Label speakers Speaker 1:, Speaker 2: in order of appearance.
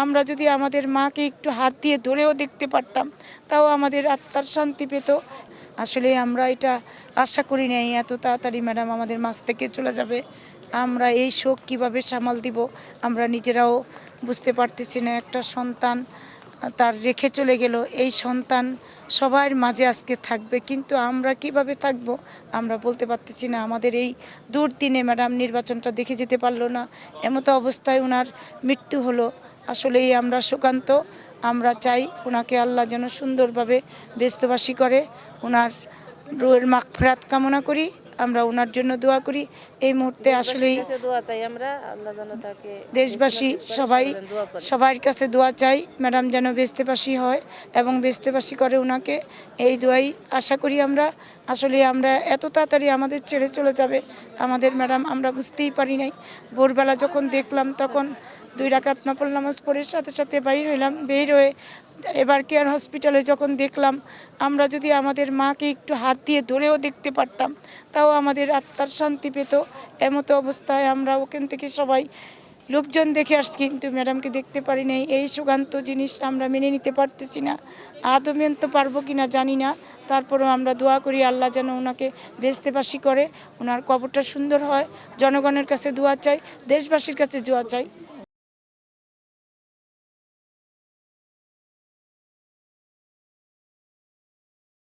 Speaker 1: আমরা যদি আমাদের মাকে একটু হাত দিয়ে ধরেও দেখতে পারতাম, তাও আমাদের আত্মার শান্তি পেত। আসলে আমরা এটা আশা করি নাই এত তাড়াতাড়ি ম্যাডাম আমাদের মাঝ থেকে চলে যাবে। আমরা এই শোক কিভাবে সামাল দিব আমরা নিজেরাও বুঝতে পারতেছি না। একটা সন্তান তার রেখে চলে গেল, এই সন্তান সবার মাঝে আজকে থাকবে, কিন্তু আমরা কিভাবে থাকব আমরা বলতে পারতেছি না। আমাদের এই দুর্দিনে ম্যাডাম নির্বাচনটা দেখে যেতে পারলো না, এমতো অবস্থায় ওনার মৃত্যু হলো। আসলেই আমরা শোকান্ত। আমরা চাই ওনাকে আল্লাহ যেন সুন্দরভাবে ব্যস্তবাসী করে, ওনার রুহের মাগফিরাত কামনা করি, আমরা ওনার জন্য দোয়া করি। এই মুহূর্তে আসলেই দেশবাসী সবার কাছে দোয়া চাই ম্যাডাম যেন বেস্তেবাসী হয় এবং বেস্তেবাসী করে ওনাকে, এই দোয়াই আশা করি আমরা। আসলে আমরা এত তাড়াতাড়ি আমাদের ছেড়ে চলে যাবে আমাদের ম্যাডাম আমরা বুঝতেই পারি নাই। ভোরবেলা যখন দেখলাম তখন 2 রাকাত নফল নামাজ পড়ে সাথে সাথে বাইর হইলাম। বের হয়ে এবার কেয়ার হসপিটালে যখন দেখলাম, আমরা যদি আমাদের মাকে একটু হাত দিয়ে ধরেও দেখতে পারতাম, তাও আমাদের আত্মার শান্তি পেত। এমতো অবস্থায় আমরা ওখান থেকে সবাই লোকজন দেখে আসছি, কিন্তু ম্যাডামকে দেখতে পারি নাই। এই সুগান্ত জিনিস আমরা মেনে নিতে পারতেছি না। আদৌ মেনতে পারবো কিনা জানি না, তারপরেও আমরা দোয়া করি আল্লাহ যেন ওনাকে বেহেশতবাসী করে, ওনার কবরটা সুন্দর হয়। জনগণের কাছে দোয়া চাই, দেশবাসীর কাছে দোয়া চাই।